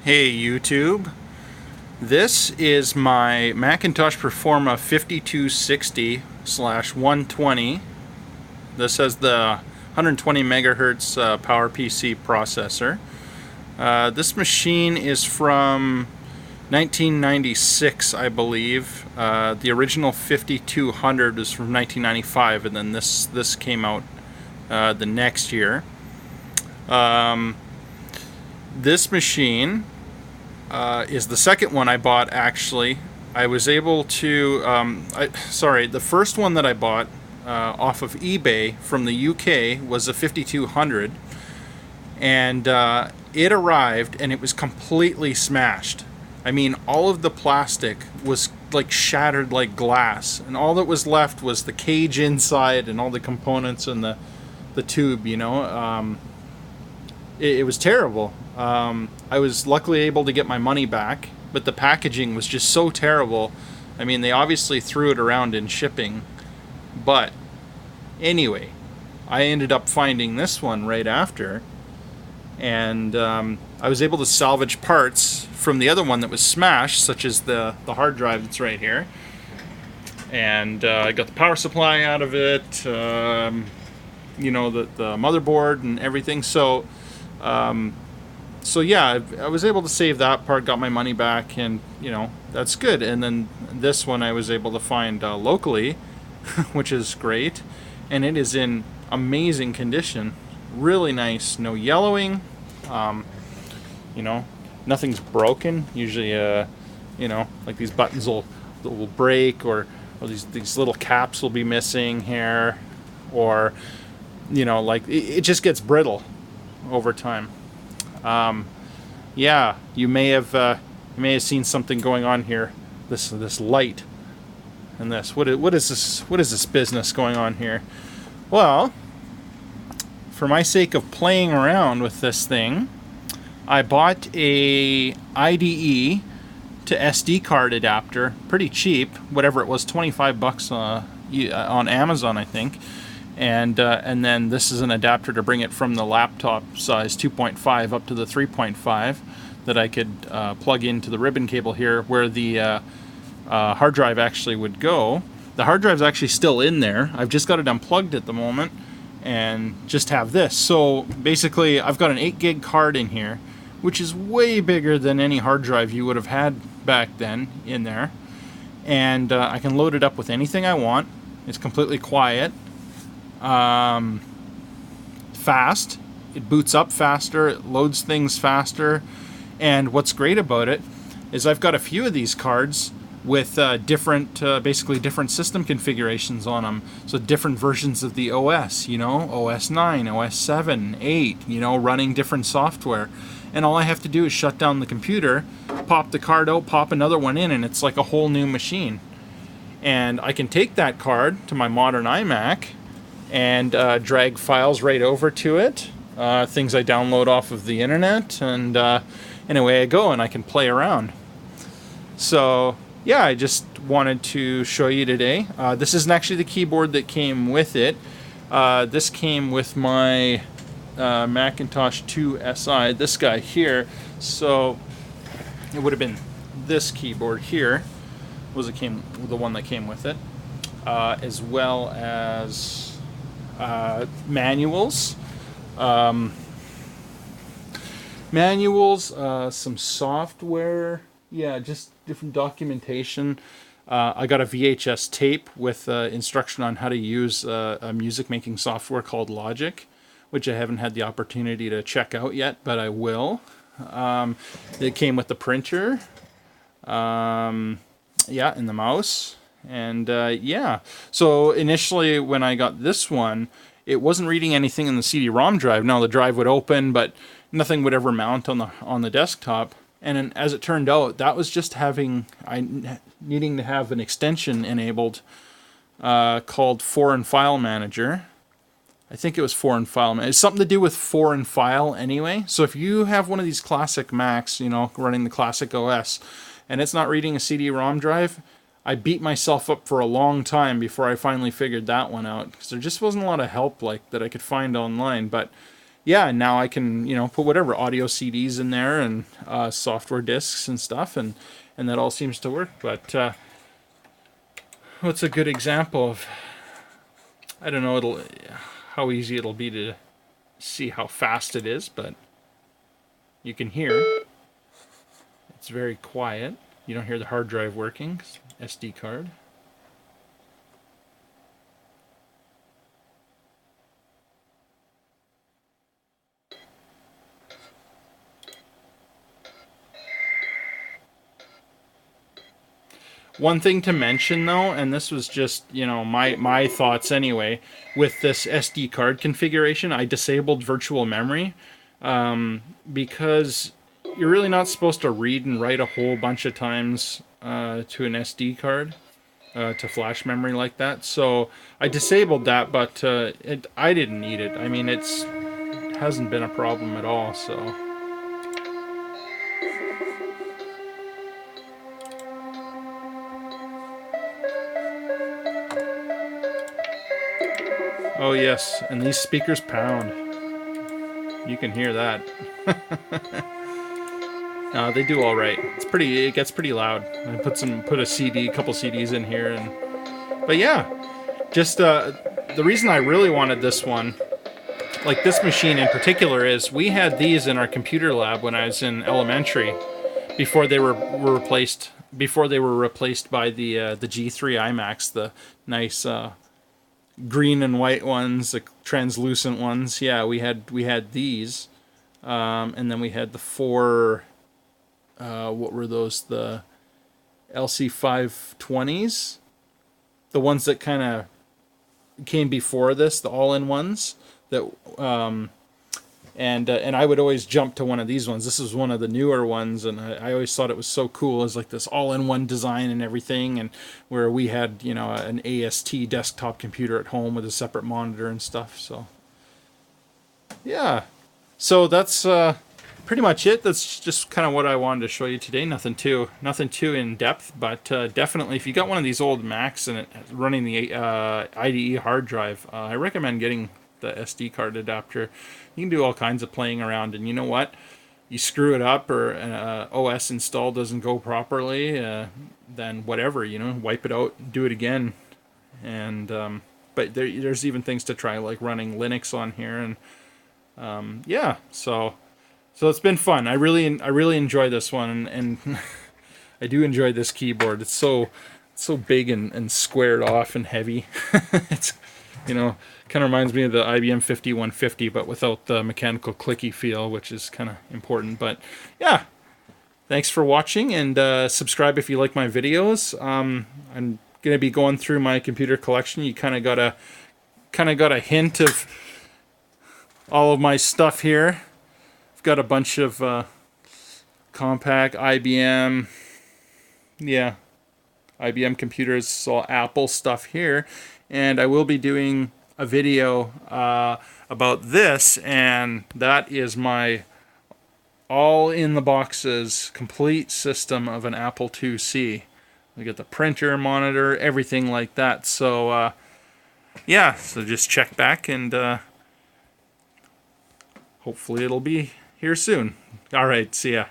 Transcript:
Hey YouTube, this is my Macintosh Performa 5260/120. This has the 120 megahertz PowerPC processor. This machine is from 1996, I believe. The original 5200 was from 1995, and then this came out the next year. This machine is the second one I bought, actually. I was able to, the first one that I bought off of eBay from the UK was a 5200, and it arrived and it was completely smashed. I mean, all of the plastic was like shattered like glass, and all that was left was the cage inside and all the components and the tube, it was terrible. I was luckily able to get my money back, but the packaging was just so terrible. I mean, they obviously threw it around in shipping, but anyway, I ended up finding this one right after, and I was able to salvage parts from the other one that was smashed, such as the hard drive that's right here, and I got the power supply out of it, the motherboard and everything. So yeah, I was able to save that part, got my money back, and that's good. And then this one I was able to find locally, which is great, and it is in amazing condition, really nice, no yellowing, nothing's broken. Usually, like these buttons will break, or these little caps will be missing here, or like it just gets brittle over time. Yeah, you may have seen something going on here. This light and this. What is this business going on here? Well, for my sake of playing around with this thing, I bought a IDE to SD card adapter, pretty cheap, whatever it was, $25 on Amazon, I think. And then this is an adapter to bring it from the laptop size 2.5 up to the 3.5 that I could plug into the ribbon cable here, where the hard drive actually would go. The hard drive's actually still in there. I've just got it unplugged at the moment and just have this. So basically I've got an 8 gig card in here, which is way bigger than any hard drive you would have had back then in there. And I can load it up with anything I want. It's completely quiet. Fast. It boots up faster, it loads things faster, and what's great about it is I've got a few of these cards with basically different system configurations on them. So different versions of the OS, OS 9, OS 7, 8, running different software. And all I have to do is shut down the computer, pop the card out, pop another one in, and it's like a whole new machine. And I can take that card to my modern iMac and drag files right over to it, things I download off of the internet, and away I go, and I can play around. So yeah, I just wanted to show you today. This isn't actually the keyboard that came with it. This came with my Macintosh 2 SI, this guy here. So it would have been this keyboard here, the one that came with it, as well as manuals, some software, just different documentation. I got a VHS tape with instruction on how to use a music making software called Logic, which I haven't had the opportunity to check out yet, but I will. It came with the printer, and the mouse. And so initially when I got this one, it wasn't reading anything in the CD-ROM drive. Now the drive would open, but nothing would ever mount on the desktop. And as it turned out, that was just needing to have an extension enabled called Foreign File Manager. I think it was Foreign File Manager. It's something to do with foreign file anyway. So if you have one of these classic Macs, running the classic OS, and it's not reading a CD-ROM drive, I beat myself up for a long time before I finally figured that one out, because there just wasn't a lot of help like that I could find online. But yeah, now I can, put whatever audio CDs in there and software discs and stuff, and that all seems to work. But what's a good example of? I don't know. How easy it'll be to see how fast it is, but you can hear it's very quiet. You don't hear the hard drive working. SD card. One thing to mention though, and this was just, my thoughts anyway, with this SD card configuration, I disabled virtual memory because you're really not supposed to read and write a whole bunch of times to an SD card, to flash memory like that. So I disabled that, but I didn't need it. I mean, it hasn't been a problem at all, so... Oh yes, and these speakers pound. You can hear that. They do all right. It gets pretty loud. I put a couple CDs in here, but yeah, just the reason I really wanted this one, like this machine in particular, is we had these in our computer lab when I was in elementary, before they were replaced by the G3 iMacs, the nice green and white ones, the translucent ones. Yeah, we had these, and then we had the four. What were those? The LC520s, the ones that kind of came before this, the all-in-ones. That and I would always jump to one of these ones. This is one of the newer ones, and I always thought it was so cool. It was like this all-in-one design and everything, and where we had, an AST desktop computer at home with a separate monitor and stuff. So yeah, so that's pretty much it. That's just kind of what I wanted to show you today. Nothing too in depth, but definitely if you got one of these old Macs and it's running the IDE hard drive, I recommend getting the SD card adapter. You can do all kinds of playing around, and you know what? You screw it up, or an OS install doesn't go properly, then whatever, wipe it out, do it again. And but there's even things to try, like running Linux on here, and yeah, so it's been fun. I really enjoy this one, and I do enjoy this keyboard. It's so big and squared off and heavy. It's kind of reminds me of the IBM 5150, but without the mechanical clicky feel, which is kind of important. But yeah, thanks for watching, and subscribe if you like my videos. I'm gonna be going through my computer collection. You kind of got a hint of all of my stuff here. I've got a bunch of Compaq, IBM, yeah, IBM computers, all Apple stuff here, and I will be doing a video about this, and that is my all in the boxes complete system of an Apple IIc. We got the printer, monitor, everything like that. So yeah, so just check back, and hopefully it'll be here soon. All right, see ya.